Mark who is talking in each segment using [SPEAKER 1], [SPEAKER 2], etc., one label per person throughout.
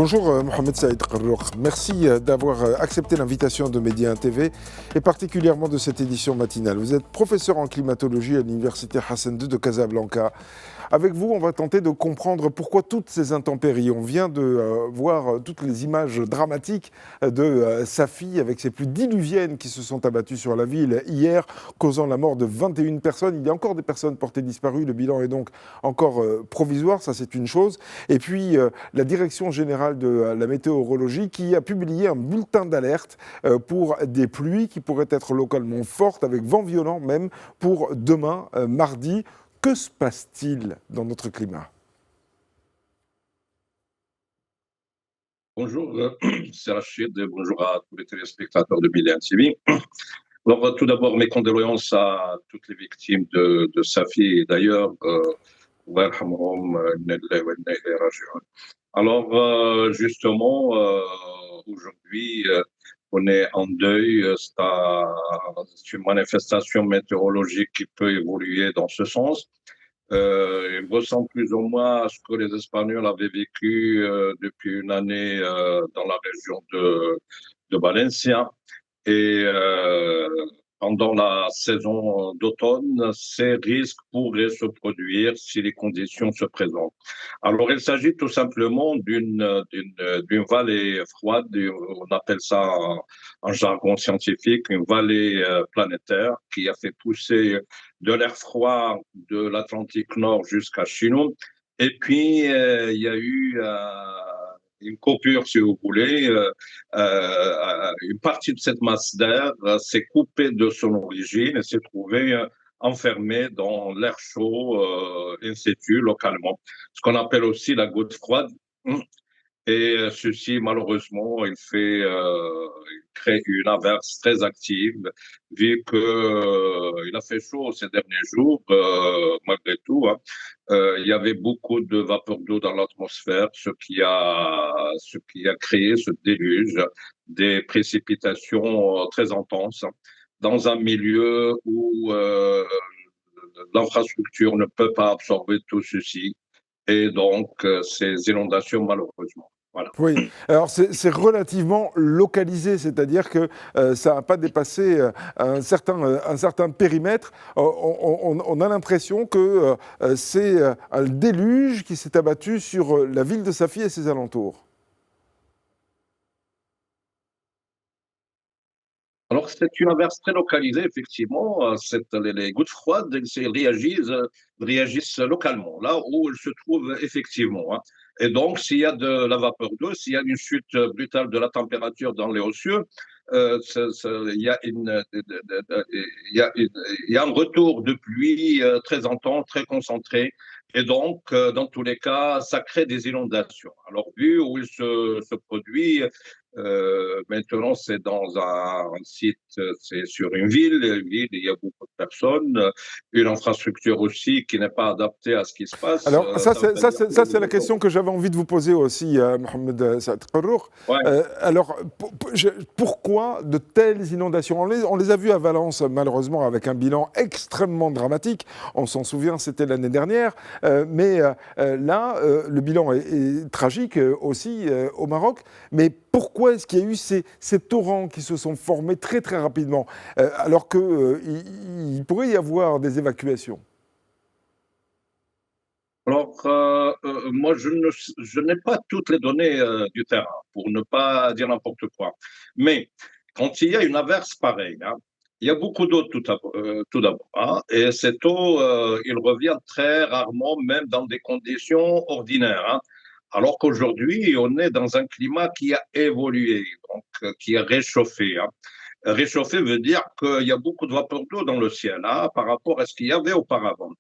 [SPEAKER 1] Bonjour Mohamed Saïd Qarrouk. Merci d'avoir accepté l'invitation de Média 1 TV et particulièrement de cette édition matinale. Vous êtes professeur en climatologie à l'université Hassan II de Casablanca. Avec vous, on va tenter de comprendre pourquoi toutes ces intempéries. On vient de voir toutes les images dramatiques de Safi avec ces pluies diluviennes qui se sont abattues sur la ville hier, causant la mort de 21 personnes. Il y a encore des personnes portées disparues. Le bilan est donc encore provisoire, ça c'est une chose. Et puis la direction générale de la météorologie qui a publié un bulletin d'alerte pour des pluies qui pourraient être localement fortes, avec vent violent même, pour demain, mardi. Que se passe-t-il dans notre climat ?
[SPEAKER 2] Bonjour, c'est Rachid, bonjour à tous les téléspectateurs de Média 1 TV. Alors, tout d'abord, mes condoléances à toutes les victimes de Safi et d'ailleurs, alors, justement, aujourd'hui, on est en deuil. C'est une manifestation météorologique qui peut évoluer dans ce sens. Il ressemble plus ou moins à ce que les Espagnols avaient vécu depuis une année dans la région de Valencia. Et pendant la saison d'automne, ces risques pourraient se produire si les conditions se présentent. Alors, il s'agit tout simplement d'une vallée froide, on appelle ça en jargon scientifique une vallée planétaire qui a fait pousser de l'air froid de l'Atlantique Nord jusqu'à chez nous. Et puis, il y a eu une coupure, si vous voulez. Une partie de cette masse d'air s'est coupée de son origine et s'est trouvée enfermée dans l'air chaud in situ, localement. Ce qu'on appelle aussi la goutte froide. Et ceci, malheureusement, il crée une averse très active, vu que il a fait chaud ces derniers jours, malgré tout. Il y avait beaucoup de vapeur d'eau dans l'atmosphère, ce qui a créé ce déluge, des précipitations très intenses, dans un milieu où l'infrastructure ne peut pas absorber tout ceci. Et donc, ces inondations, malheureusement. Voilà.
[SPEAKER 1] Oui, alors c'est relativement localisé, c'est-à-dire que ça n'a pas dépassé un certain périmètre. On a l'impression que c'est un déluge qui s'est abattu sur la ville de Safi et ses alentours.
[SPEAKER 2] Alors, c'est une averse très localisée, effectivement. Les gouttes froides, elles réagissent localement, là où elles se trouvent effectivement. Et donc, s'il y a de la vapeur d'eau, s'il y a une chute brutale de la température dans les hauts cieux, il y a un retour de pluie très intense, très concentré. Et donc, dans tous les cas, ça crée des inondations. Alors, vu où il se produit, maintenant, c'est dans un site, c'est sur une ville, il y a beaucoup de personnes, une infrastructure aussi qui n'est pas adaptée à ce qui se passe.
[SPEAKER 1] Alors, ça, c'est la question que j'avais envie de vous poser aussi, Mohamed Saïd Qarrouk.
[SPEAKER 2] Ouais.
[SPEAKER 1] Alors, pourquoi de telles inondations ? On les a vues à Valence, malheureusement, avec un bilan extrêmement dramatique. On s'en souvient, c'était l'année dernière. Mais là, le bilan est tragique aussi au Maroc. Mais pourquoi est-ce qu'il y a eu ces torrents qui se sont formés très très rapidement, alors qu'il pourrait y avoir des évacuations ?
[SPEAKER 2] Alors, moi, je n'ai pas toutes les données du terrain, pour ne pas dire n'importe quoi. Mais quand il y a une averse pareille, il y a beaucoup d'eau tout d'abord. Et cette eau, il revient très rarement, même dans des conditions ordinaires. Alors qu'aujourd'hui, on est dans un climat qui a évolué, donc qui est réchauffé. Réchauffer veut dire qu'il y a beaucoup de vapeur d'eau dans le ciel par rapport à ce qu'il y avait auparavant.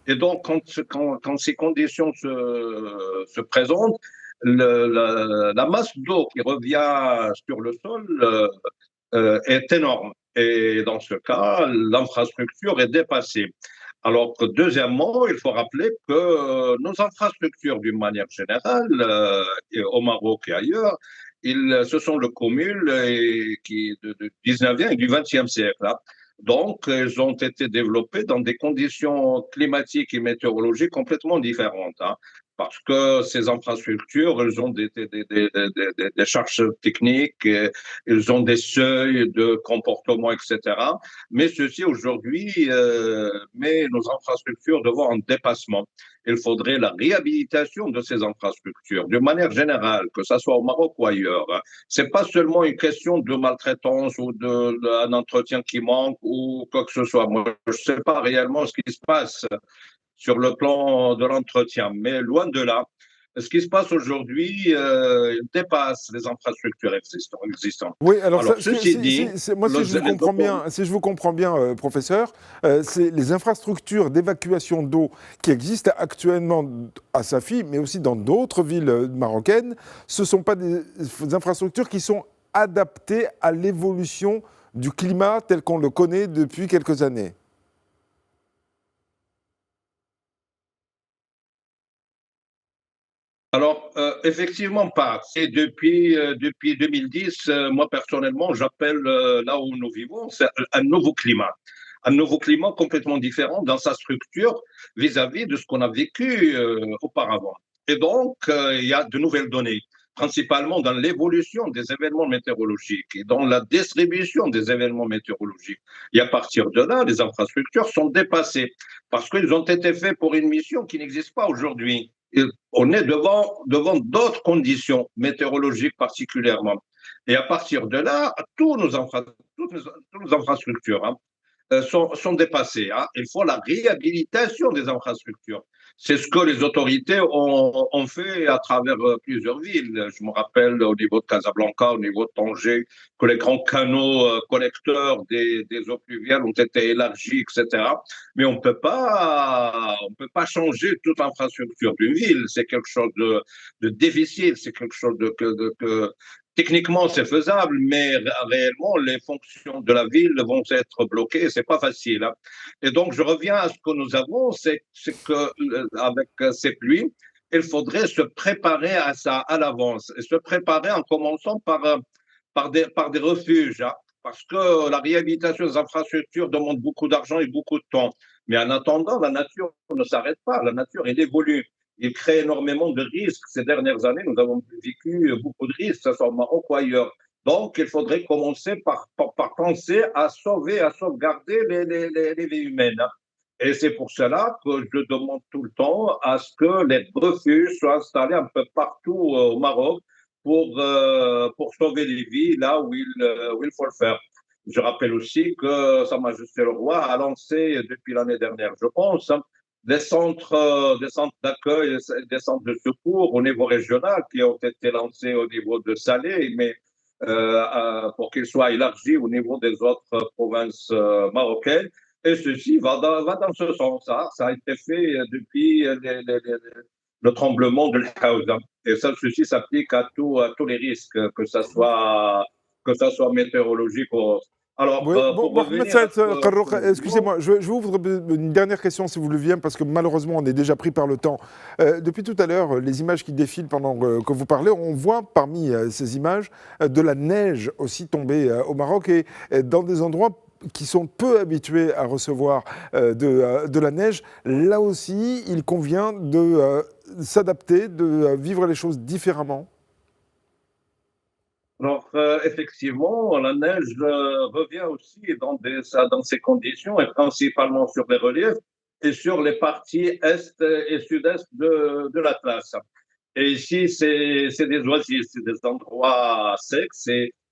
[SPEAKER 2] Et donc, quand ces conditions se présentent, la masse d'eau qui revient sur le sol est énorme. Et dans ce cas, l'infrastructure est dépassée. Alors que deuxièmement, il faut rappeler que nos infrastructures, d'une manière générale, au Maroc et ailleurs, ce sont le cumul du 19e et du 20e siècle. Donc, elles ont été développées dans des conditions climatiques et météorologiques complètement différentes. parce que ces infrastructures, elles ont des charges techniques, elles ont des seuils de comportement, etc. Mais ceci aujourd'hui met nos infrastructures devant un dépassement. Il faudrait la réhabilitation de ces infrastructures, de manière générale, que ce soit au Maroc ou ailleurs. C'est pas seulement une question de maltraitance ou d'un entretien qui manque ou quoi que ce soit. Moi, je ne sais pas réellement ce qui se passe sur le plan de l'entretien. Mais loin de là, ce qui se passe aujourd'hui dépasse les infrastructures existantes.
[SPEAKER 1] Oui, alors
[SPEAKER 2] Alors, ceci dit,
[SPEAKER 1] moi, si je vous comprends bien, professeur, c'est les infrastructures d'évacuation d'eau qui existent actuellement à Safi, mais aussi dans d'autres villes marocaines, ce ne sont pas des infrastructures qui sont adaptées à l'évolution du climat tel qu'on le connaît depuis quelques années.
[SPEAKER 2] alors, effectivement pas. C'est depuis 2010, moi personnellement, j'appelle là où nous vivons, c'est un nouveau climat. Un nouveau climat complètement différent dans sa structure vis-à-vis de ce qu'on a vécu auparavant. Et donc, il y a de nouvelles données, principalement dans l'évolution des événements météorologiques et dans la distribution des événements météorologiques. Et à partir de là, les infrastructures sont dépassées parce qu'ils ont été faits pour une mission qui n'existe pas aujourd'hui. On est devant d'autres conditions météorologiques particulièrement. Et à partir de là, toutes nos infrastructures sont dépassées. Hein. Il faut la réhabilitation des infrastructures. C'est ce que les autorités ont fait à travers plusieurs villes. Je me rappelle au niveau de Casablanca, au niveau de Tanger, que les grands canaux collecteurs des eaux pluviales ont été élargis, etc. Mais on peut pas changer toute l'infrastructure d'une ville. C'est quelque chose de difficile, c'est quelque chose techniquement, c'est faisable, mais réellement, les fonctions de la ville vont être bloquées. C'est pas facile. Hein. Et donc, je reviens à ce que nous avons, c'est que avec ces pluies, il faudrait se préparer à ça à l'avance et se préparer en commençant par des refuges. Hein, parce que la réhabilitation des infrastructures demande beaucoup d'argent et beaucoup de temps. Mais en attendant, la nature ne s'arrête pas. La nature, elle évolue. Il crée énormément de risques. Ces dernières années, nous avons vécu beaucoup de risques, que ce soit au Maroc ou ailleurs. Donc, il faudrait commencer par penser à sauver, à sauvegarder les vies humaines. Et c'est pour cela que je demande tout le temps à ce que les refuges soient installés un peu partout au Maroc pour sauver les vies là où il faut le faire. Je rappelle aussi que Sa Majesté le Roi a lancé depuis l'année dernière, je pense, des centres d'accueil, des centres de secours au niveau régional qui ont été lancés au niveau de Salé, mais pour qu'ils soient élargis au niveau des autres provinces marocaines. Et ceci va dans ce sens. Hein. Ça a été fait depuis le tremblement de l'Haouza. Et ça, ceci s'applique à tous les risques, que ça soit météorologique ou autre. Alors,
[SPEAKER 1] Oui, bon,
[SPEAKER 2] pour
[SPEAKER 1] Mohamed
[SPEAKER 2] revenir à
[SPEAKER 1] Saïd
[SPEAKER 2] ce que nous vivons,
[SPEAKER 1] excusez-moi, je ouvre une dernière question si vous le voulez bien, parce que malheureusement on est déjà pris par le temps. Depuis tout à l'heure, les images qui défilent pendant que vous parlez, on voit parmi ces images de la neige aussi tomber au Maroc et dans des endroits qui sont peu habitués à recevoir de la neige. Là aussi, il convient de s'adapter, de vivre les choses différemment.
[SPEAKER 2] alors, effectivement, la neige revient aussi dans ces conditions, et principalement sur les reliefs et sur les parties est et sud-est de l'Atlas. Et ici, c'est des oasis, c'est des endroits secs,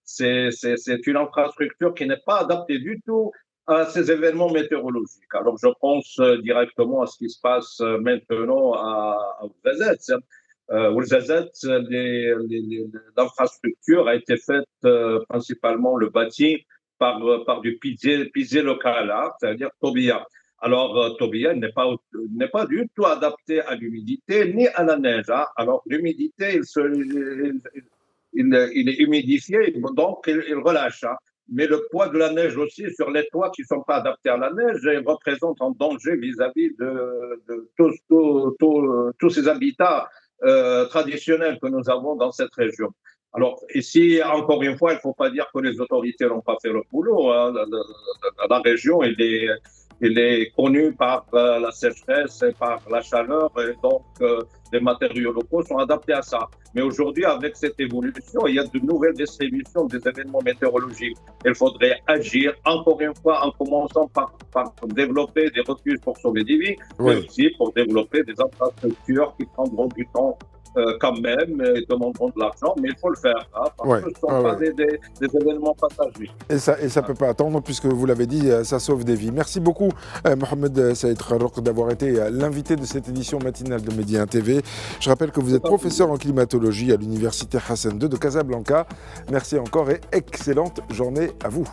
[SPEAKER 2] c'est une infrastructure qui n'est pas adaptée du tout à ces événements météorologiques. Alors, je pense directement à ce qui se passe maintenant à Ouarzazate. Ouarzazate, l'infrastructure a été faite principalement le bâti par du pisier local, hein, c'est-à-dire Tobia. Alors, Tobia n'est pas du tout adapté à l'humidité ni à la neige. Hein. Alors, l'humidité, il est humidifié, donc il relâche. Hein. Mais le poids de la neige aussi sur les toits qui ne sont pas adaptés à la neige représente un danger vis-à-vis de tous ces habitats traditionnels que nous avons dans cette région. Alors, ici, encore une fois, il ne faut pas dire que les autorités n'ont pas fait le boulot. Hein. La région, il est connu par la sécheresse et par la chaleur, et donc les matériaux locaux sont adaptés à ça. Mais aujourd'hui, avec cette évolution, il y a de nouvelles distributions des événements météorologiques. Il faudrait agir, encore une fois, en commençant par développer des refuges pour sauver des vies, mais
[SPEAKER 1] Oui.
[SPEAKER 2] aussi pour développer des infrastructures qui prendront du temps quand même, et demanderont de l'argent, mais il faut le faire, hein, parce
[SPEAKER 1] Ouais.
[SPEAKER 2] que ce ne sont pas des événements passagers.
[SPEAKER 1] Et ça ne peut pas attendre, puisque vous l'avez dit, ça sauve des vies. Merci beaucoup, Mohamed Saïd Kharouk, d'avoir été l'invité de cette édition matinale de Média TV. Je rappelle que vous êtes professeur en climatologie à l'Université Hassan II de Casablanca. Merci encore et excellente journée à vous.